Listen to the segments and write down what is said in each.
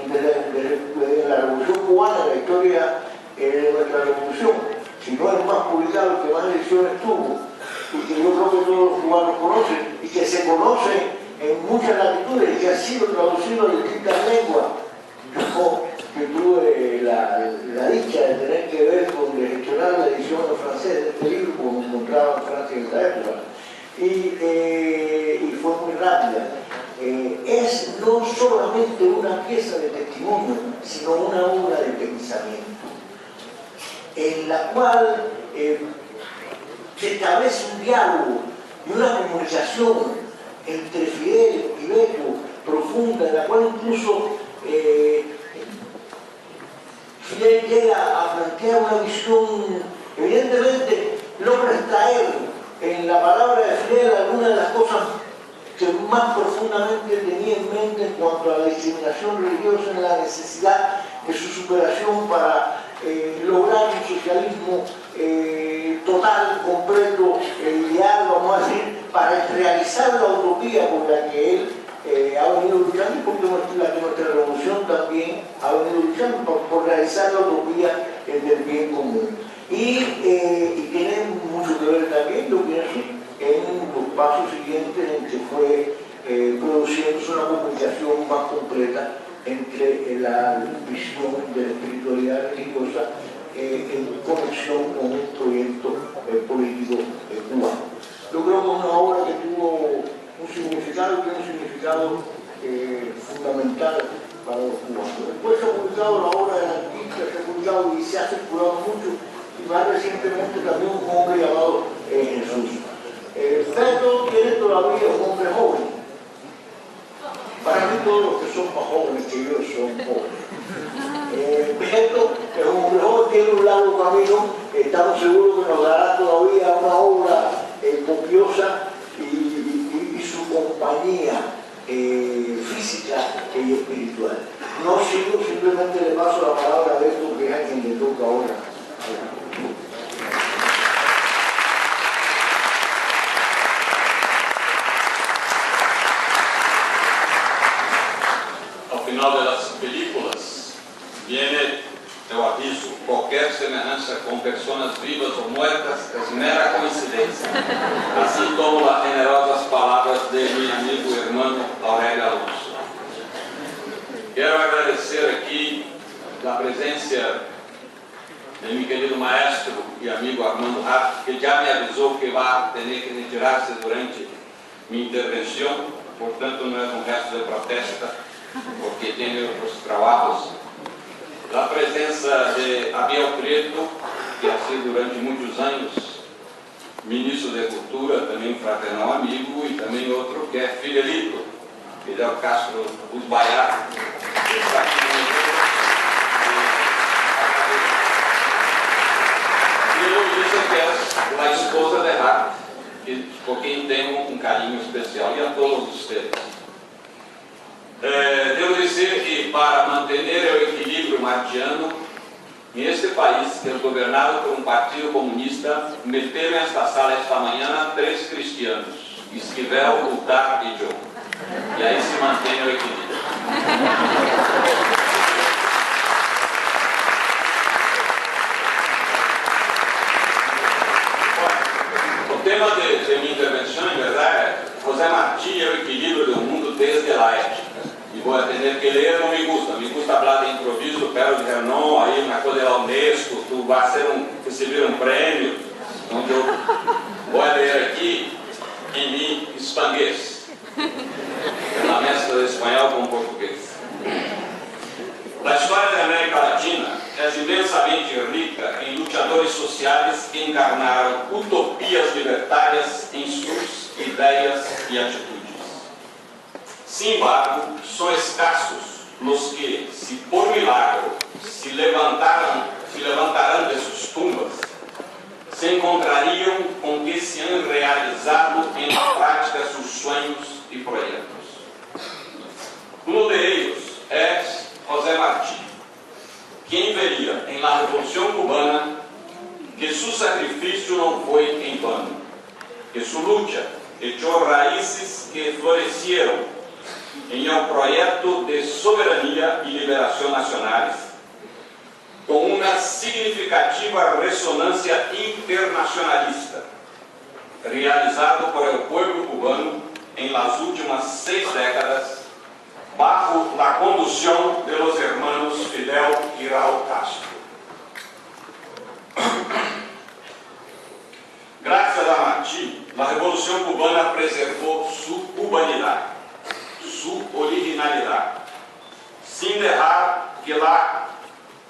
de la Revolución Cubana, la historia de nuestra revolución, si no es más publicado, el que más ediciones tuvo, y que yo creo que todos los cubanos conocen, y que se conoce en muchas latitudes, y que ha sido traducido en distintas lenguas. Yo que tuve la dicha de tener que ver con gestionar la edición en francés de este libro, como me encontraba en Francia en esa época, y fue muy rápida. Es no solamente una pieza de testimonio, sino una obra de pensamiento, en la cual se establece un diálogo y una comunicación entre Fidel y Beto profunda, en la cual incluso Fidel llega a plantear una visión, evidentemente logra extraer en la palabra de Fidel algunas de las cosas que más profundamente tenía en mente en cuanto a la discriminación religiosa, en la necesidad de su superación para lograr un socialismo total, completo, ideal, vamos a decir, para realizar la utopía por la que él ha venido luchando, y porque la que nuestra revolución también ha venido luchando por realizar la utopía del bien común. Y tiene mucho que ver también, yo pienso, en los pasos siguientes en que fue produciéndose una comunicación más completa entre la visión de la espiritualidad religiosa en conexión con un proyecto político cubano. Yo creo que es una obra que tuvo un significado, tiene un significado fundamental para los cubanos. Después se ha publicado la obra del artista, se ha publicado y se ha circulado mucho, y más recientemente también un hombre llamado Jesús. Beto tiene todavía un hombre joven. Para mí todos los que son más jóvenes que yo son jóvenes. Beto es un hombre joven, tiene un largo camino, estamos seguros que nos dará todavía una obra copiosa y su compañía física y espiritual. No sigo, simplemente le paso la palabra a Beto, que es a quien le toca ahora. De las películas viene, eu aviso, qualquer semelhança com personas vivas ou muertas es mera coincidencia, así como las generosas palabras de mi amigo y hermano Aurélio Alonso. Quero agradecer aqui a presença de mi querido maestro y amigo Armando Hart, que ya me avisó que va a tener que retirarse durante mi intervención, portanto no es un gesto de protesta, porque tem outros trabalhos. A presença de Abel Preto, que ha sido durante muitos anos ministro de Cultura, também um fraternal amigo, e também outro que é Fidelito, Fidel Castro Usbaiá, que está aqui e Luísa, que é a esposa de Hart, por quem tenho um carinho especial, e a todos vocês. Devo dizer que para manter o equilíbrio martiano em este país, que é governado por um partido comunista, meteram nesta sala esta manhã 3 cristianos, Esquivel, Ultar e John. E aí se mantém o equilíbrio. O tema de minha intervenção, em verdade, é José Martí e o equilíbrio do mundo desde a ética. E vou ter que ler, não me gusta falar de improviso, pero dizer não, aí uma coisa da Unesco, tu vai receber um prêmio, onde eu vou ler aqui em mi espanguês, na mescla de espanhol com português. A história da América Latina é imensamente rica em lutadores sociais que encarnaram utopias libertárias em suas ideias e atitudes. Sin embargo, são escassos os que, se por milagro, se levantarão de suas tumbas, se encontrariam com que se han realizado em prática seus sonhos e projetos. Um deles é José Martí, quem veria em la Revolução Cubana que seu sacrifício não foi em vano, que sua luta echou raízes que floresceram em um projeto de soberania e liberação nacionais, com uma significativa ressonância internacionalista, realizado por el pueblo cubano em las últimas 6 décadas, bajo la conducción de los hermanos Fidel y Raúl Castro. Gracias a Martí, la Revolución Cubana preservó su cubanidad, su originalidad, sin dejar que la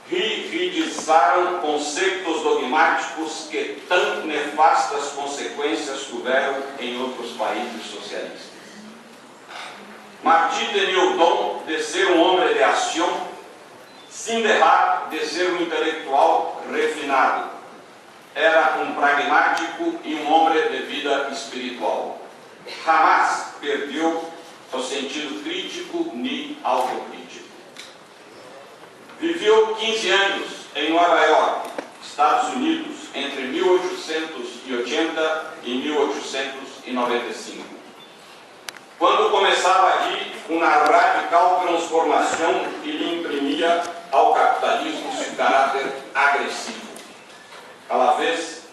rigidizaram conceitos dogmáticos que tão nefastas consequências tiveram em outros países socialistas. Martí tinha o dom de ser um homem de ação, sem deixar de ser um intelectual refinado. Era um pragmático e um homem de vida espiritual. Jamais perdeu o sentido crítico nem autocrítico. Viveu 15 anos em Nova York, Estados Unidos, entre 1880 e 1895. Quando começava ali uma radical transformação que lhe imprimia ao capitalismo seu caráter agressivo. À la vez,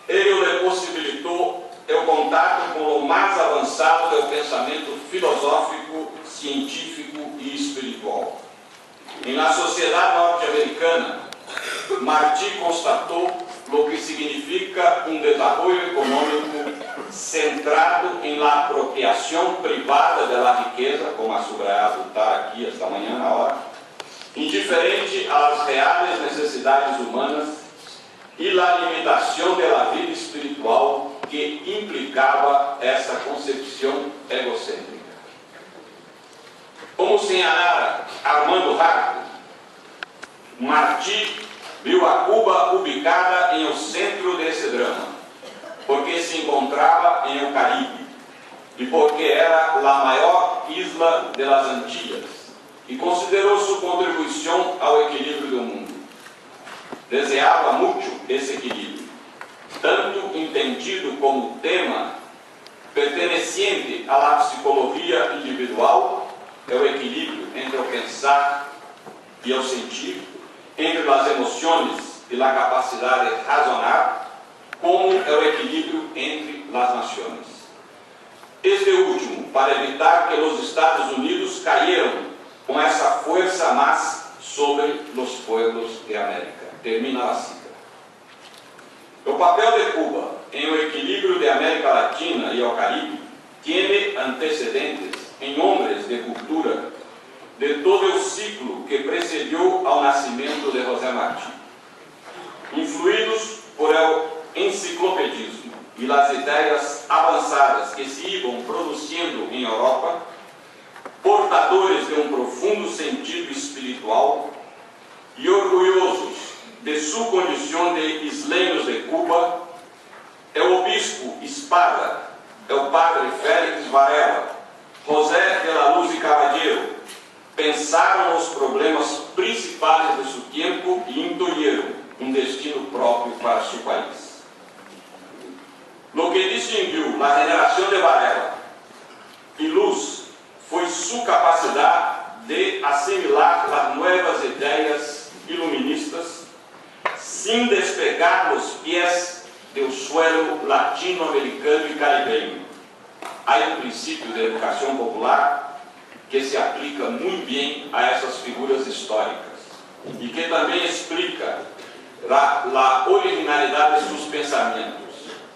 ele lhe possibilitou o contato com o mais avançado do pensamento filosófico, científico e espiritual. Em la sociedade norte-americana, Martí constatou o que significa um desenvolvimento econômico centrado em la apropriação privada da riqueza, como ha subrayado está aqui esta manhã na hora, indiferente às reais necessidades humanas e la limitação da vida espiritual que implicava essa concepção egocêntrica. Como señalara Armando Harco, Martí viu a Cuba ubicada em o centro desse drama, porque se encontrava em o Caribe e porque era a maior isla de las Antillas e considerou sua contribuição ao equilíbrio do mundo. Deseava muito esse equilíbrio, tanto entendido como tema pertenciente à psicologia individual, é o equilíbrio entre o pensar e o sentir, entre as emoções e a capacidade de razonar, como é o equilíbrio entre as nações. Este último, para evitar que os Estados Unidos caíram com essa força mais sobre os pueblos de América. Termina a cita. O papel de Cuba em o equilíbrio de América Latina e o Caribe tem antecedentes em homens de cultura de todo o ciclo que precedeu ao nascimento de José Martí. Influídos por el enciclopedismo e as ideias avançadas que se iam produzindo em Europa, portadores de um profundo sentido espiritual e orgulhosos de sua condição de isleños de Cuba, é o bispo Espada, é o padre Félix Varela, José de la Luz e Caballero, pensaram os problemas principais de seu tempo e intuíram um destino próprio para seu país. Lo que distinguiu a generação de Varela e Luz foi sua capacidade de assimilar as novas ideias iluministas sem despegar os pés do suelo latino-americano e caribenho. Há um princípio de educação popular que se aplica muito bem a essas figuras históricas e que também explica a originalidade de seus pensamentos.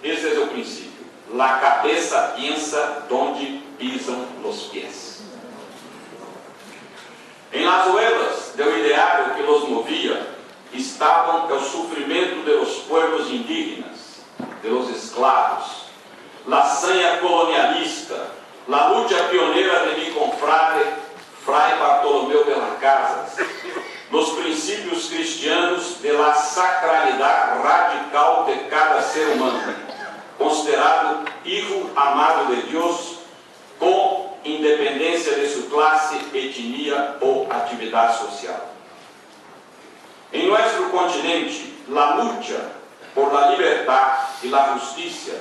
Esse é o princípio. La cabeça piensa donde pisam os pés. Em las ruedas do ideário que los movia estavam o sofrimento de los pueblos indígenas, de los esclavos, la hazaña colonialista, la lucha pionera de mi confrade Fray Bartolomeu de las Casas, los princípios cristianos de la sacralidade radical de cada ser humano, considerado hijo amado de Deus, com independência de sua classe, etnia ou atividade social. Em nosso continente, a luta por la libertad e la justicia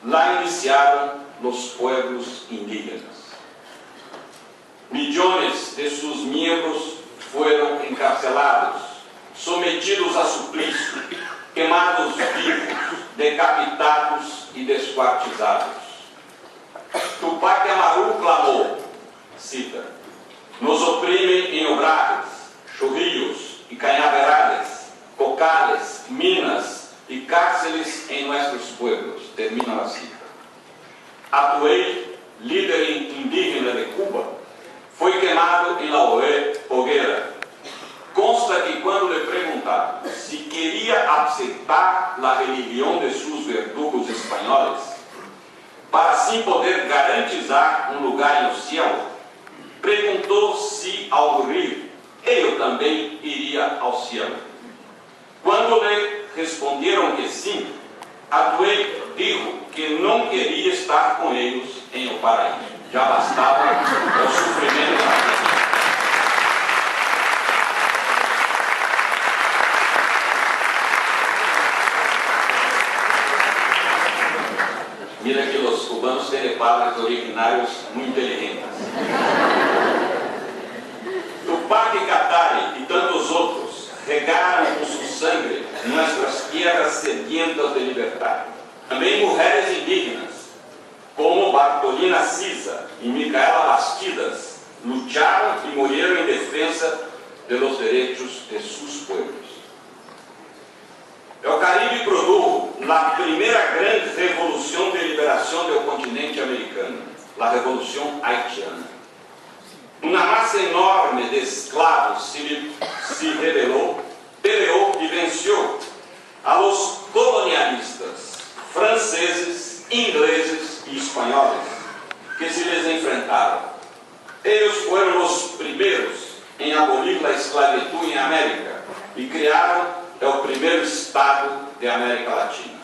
la iniciaram os pueblos indígenas. Millones de sus miembros fueron encarcelados, sometidos a suplício, quemados vivos, decapitados e descuartizados. Tupac Amaru clamou, cita, nos oprimem em Obrajes, Chorrillos e Cañaverales, cocales, minas e cárceles em nossos pueblos. Termina a cita. Atuey, líder indígena de Cuba, foi queimado em la hoguera. Consta que quando lhe perguntaram se queria aceitar a religião de seus verdugos espanhóis, para assim poder garantizar um lugar no céu, perguntou se ao morrer, ele também iria ao céu. Quando lhe responderam que sim, Atuey disse que não queria estar com eles em o paraíso. Já bastava o sofrimento da vida. Mira que os cubanos têm padres originários muito inteligentes. Tupac Katari e tantos outros regaram com seu sangue nossas tierras sedientas de liberdade. Também mulheres indígenas, como Bartolina Sisa e Micaela Bastidas, lutaram e morreram em defesa dos direitos de seus pueblos. O Caribe produjo a primeira grande revolução de liberação do continente americano, a Revolução Haitiana. Uma massa enorme de escravos se rebelou, peleou e venceu a los colonialistas franceses, ingleses e espanhóis que se les enfrentaram. Eles foram os primeiros em abolir a esclavitud em América e criaram o primeiro estado de América Latina.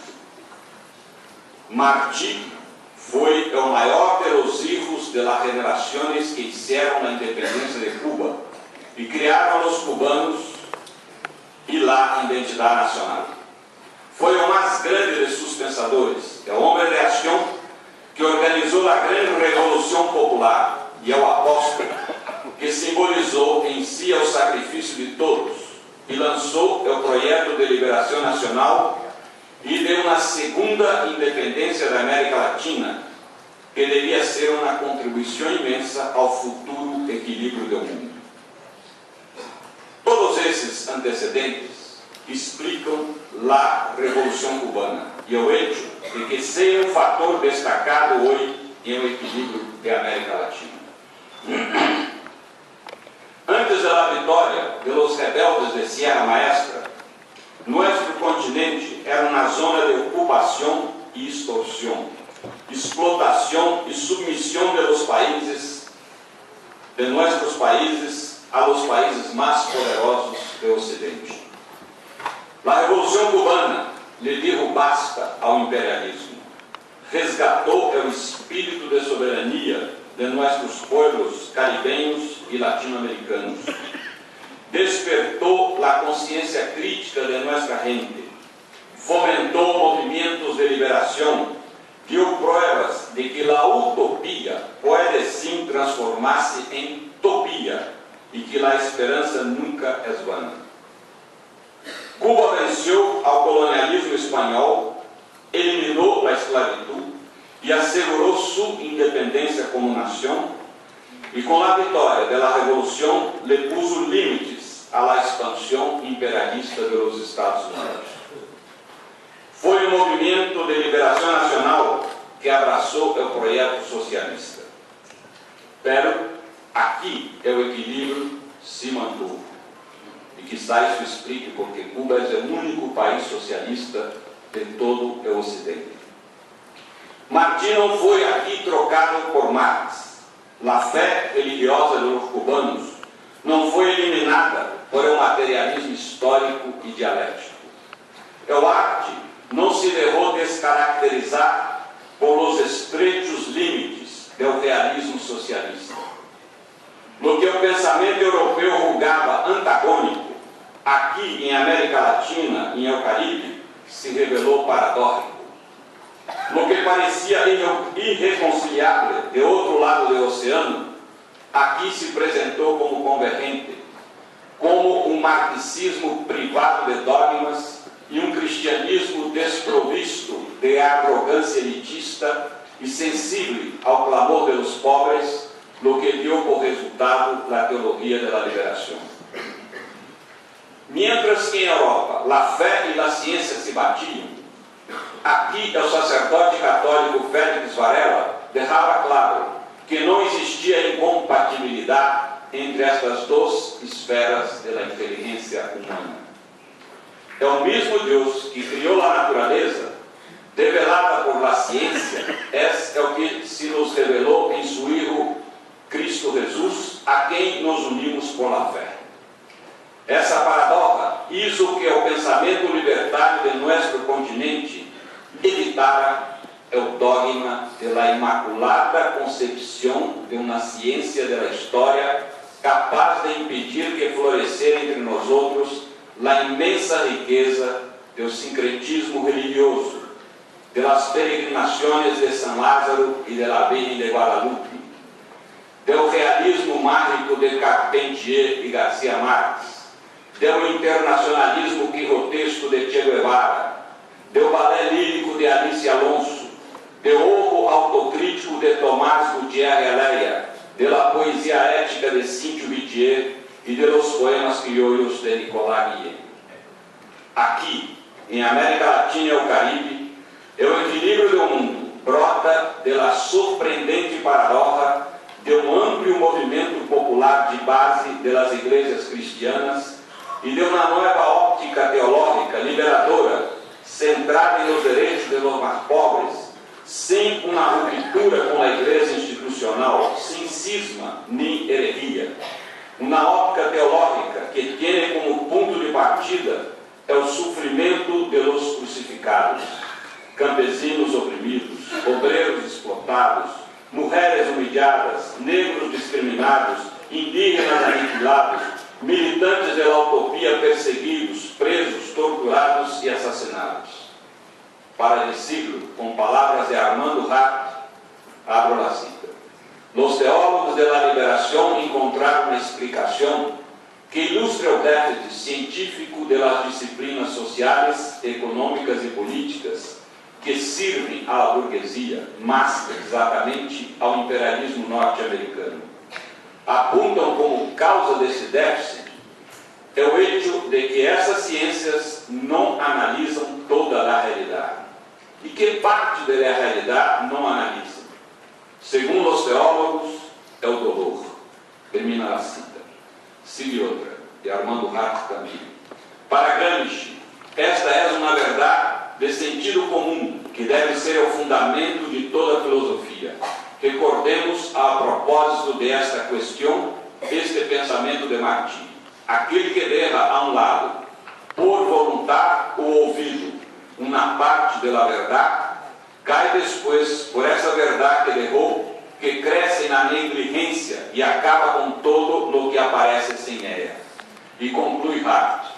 Martí foi o maior de los hijos de las generaciones que hicieron a independência de Cuba e criaram os cubanos e la identidade nacional. Foi o mais grande de seus pensadores, o homem de ação que organizou a grande revolução popular e é o apóstolo que simbolizou em si o sacrifício de todos e lançou o projeto de liberação nacional e de uma segunda independência da América Latina, que devia ser uma contribuição imensa ao futuro equilíbrio do mundo. Todos esses antecedentes explicam a Revolução Cubana e o hecho de que seja um fator destacado hoje em o equilíbrio da América Latina. Antes da vitória de los rebeldes de Sierra Maestra, nosso continente era uma zona de ocupação e extorsão, explotação e submissão de nossos países a los países mais poderosos do Ocidente. A Revolução Cubana lhe deu basta ao imperialismo, resgatou o espírito de soberania de nossos pueblos caribenhos e latino-americanos, despertou a consciência crítica de nossa gente, fomentou movimentos de liberação, deu provas de que a utopia pode sim transformar-se em utopia e que a esperança nunca é vana. Cuba venceu ao colonialismo espanhol, eliminou a esclavitud e assegurou sua independência como nação, e com a vitória da Revolução lhe puso limites à expansão imperialista dos Estados Unidos. Foi um movimento de liberação nacional que abraçou o projeto socialista. Pero aqui o equilíbrio se mantuvo. E quizá isso explique porque Cuba é o único país socialista de todo o Ocidente. Martí não foi aqui trocado por Marx. A fé religiosa dos cubanos não foi eliminada por um materialismo histórico e dialético. O arte não se deixou descaracterizar por os estrechos limites do realismo socialista. No que o pensamento europeu julgava antagônico, aqui em América Latina e no Caribe, se revelou paradójico. No que parecia irreconciliável de outro lado do oceano, aqui se apresentou como convergente, como um marxismo privado de dogmas e um cristianismo desprovisto de arrogância elitista e sensível ao clamor dos pobres, lo que dio por resultado a teologia da liberação. Mientras que em Europa a fé e a ciência se batiam, aqui o sacerdote católico Félix Varela deixava claro que não existia incompatibilidade entre estas duas esferas da inteligência humana. É o mesmo Deus que criou a natureza, revelada por la ciência, é o que se nos revelou em seu Hijo Cristo Jesus, a quem nos unimos por la fé. Essa paradoxa hizo que o pensamento libertário de nosso continente evitara o dogma da imaculada concepção de uma ciência da história capaz de impedir que florescer entre nós outros a imensa riqueza do sincretismo religioso, de las peregrinações de San Lázaro e de la Virgen de Guadalupe, do realismo mágico de Carpentier e Garcia Marques, do internacionalismo quijotesco de Che Guevara, do balé lírico de Alice Alonso, do ovo autocrítico de Tomás Gutierre Aleia, de la poesia ética de Cínthio Vitier e de los poemas criollos de Nicolás Guillet. Aqui, em América Latina e o Caribe, o equilíbrio do mundo brota da surpreendente paradoxa de um amplo movimento popular de base das igrejas cristianas e de uma nova óptica teológica liberadora centrada nos direitos dos mais pobres, sem uma ruptura com a igreja institucional, sem cisma nem herejia. Uma óptica teológica que tem como ponto de partida o sofrimento de los crucificados, campesinos oprimidos, obreiros explotados, mulheres humilhadas, negros discriminados, indígenas aniquilados, militantes da utopia perseguidos, presos, torturados e assassinados. Para decirlo, com palavras de Armando Hart, abro a cita: los teólogos de la liberación encontraron una explicación que ilustra o déficit científico de las disciplinas sociales, econômicas e políticas que servem à burguesia, mas exatamente ao imperialismo norte-americano. Apontam como causa desse déficit o hecho de que essas ciências não analisam toda a realidade e que parte da realidade não analisam. Segundo os teólogos, é o dolor. Termina a cita. Sigue outra, de Armando Hart também. Para Gramsci, esta é uma verdade de sentido comum, que deve ser o fundamento de toda a filosofia. Recordemos, a propósito desta questão, este pensamento de Martí: aquele que deixa a um lado, por vontade ou ouvido, uma parte da verdade, cai depois por essa verdade que deixou, que cresce na negligência e acaba com todo o que aparece sem ela. E conclui Hart: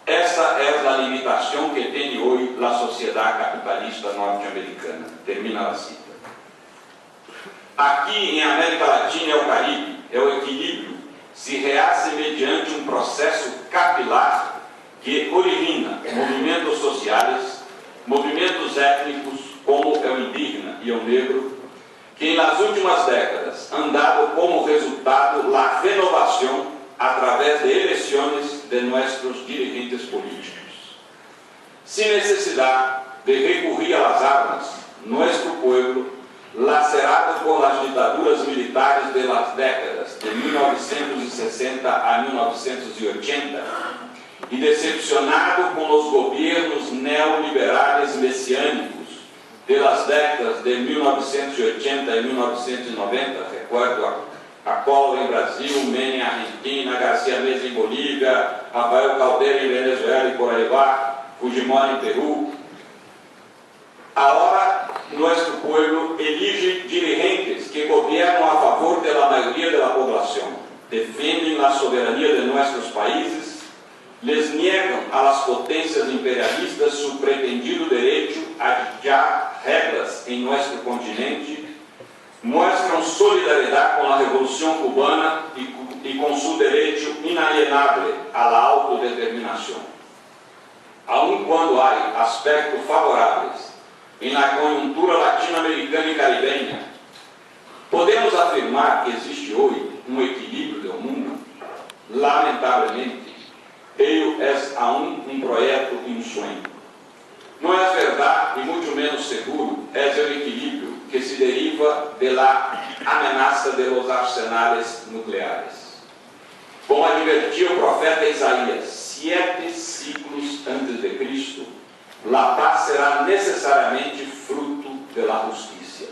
essa é a limitação que tem hoje a sociedade capitalista norte-americana. Termina a cita. Aqui em América Latina e o Caribe, o equilíbrio se reace mediante um processo capilar que origina movimentos sociais, movimentos étnicos, como o indígena e o negro, que nas últimas décadas han dado como resultado a renovação através de eleições de nossos dirigentes políticos. Sem necessidade de recorrer às armas, nosso povo, lacerado por las ditaduras militares de las décadas de 1960 a 1980 e decepcionado com os governos neoliberais messiânicos de las décadas de 1980 e 1990, recuerdo a Collor em Brasil, Menem em Argentina, Garcia Meza em Bolívia, Rafael Caldeira em Venezuela e por aí vai, Fujimori em Peru. Agora, nosso povo elige dirigentes que governam a favor da maioria da população, defendem a soberania de nossos países, les negam às potências imperialistas su pretendido direito a ditar regras em nosso continente, muestran solidaridad con la Revolución Cubana y con su derecho inalienable a la autodeterminación. Aun cuando hay aspectos favorables en la coyuntura latino-americana y caribeña, podemos afirmar que existe hoy un equilibrio del mundo. Lamentavelmente, ello es aún un proyecto y un sueño. No es verdad y mucho menos seguro es el equilibrio que se deriva de la amenaza de los arsenales nucleares. Como advertiu o profeta Isaías 7 siglos antes de Cristo, la paz será necesariamente fruto de la justicia.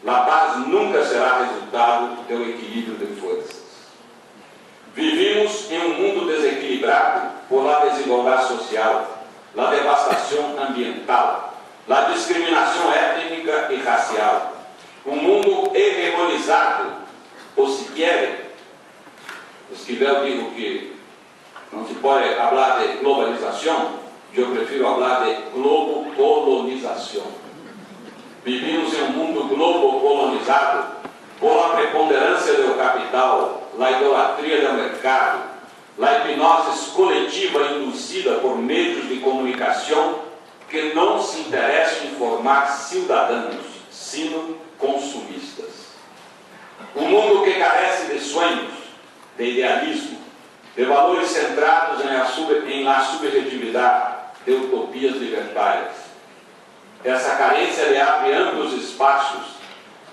La paz nunca será resultado del equilibrio de fuerzas. Vivimos em um mundo desequilibrado por la desigualdade social, la devastação ambiental, la discriminação étnica e racial. Um mundo hegemonizado, ou se quer, Esquivel dijo que não se pode falar de globalização, eu prefiro falar de globocolonização. Vivimos em um mundo globocolonizado por a preponderância do capital, a idolatria do mercado, a hipnose coletiva induzida por meios de comunicação que não se interessam em formar cidadãos, sino consumistas. Um mundo que carece de sonhos, de idealismo, de valores centrados em la subjetividade, de utopias libertárias. Essa carência lhe abre amplos espaços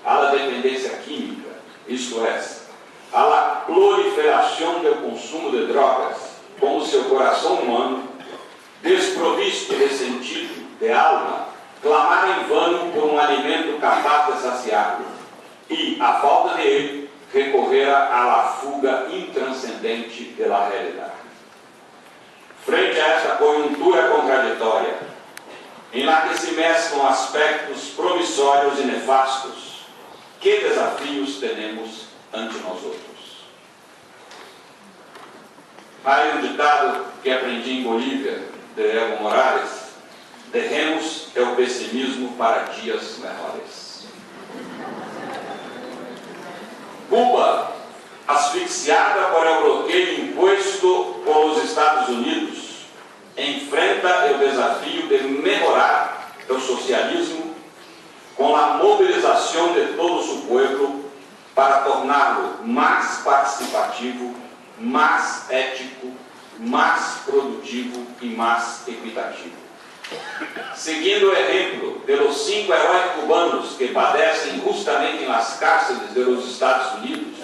à dependência química, isto é, à proliferação do consumo de drogas, como seu coração humano, desprovisto de sentido, de alma, clamar em vano por um alimento capaz de saciá-lo, e, à falta de ele, recorrer à la fuga intranscendente da realidade. Frente a esta conjuntura contraditória, em la que se mesclam aspectos promissórios e nefastos, que desafios temos ante nós outros? Há um ditado que aprendi em Bolívia, de Evo Morales: dejemos o pessimismo para dias melhores. Cuba, asfixiada por el bloqueio imposto pelos Estados Unidos, enfrenta o desafio de melhorar o socialismo com a mobilização de todo o seu povo para torná-lo mais participativo, mais ético, mais produtivo e mais equitativo. Seguindo o exemplo de los 5 heróis cubanos que padecem justamente nas cárceles dos Estados Unidos,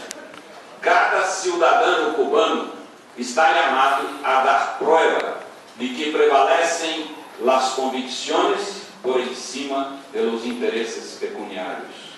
cada cidadão cubano está chamado a dar prova de que prevalecem as convicções por cima de los interesses pecuniários.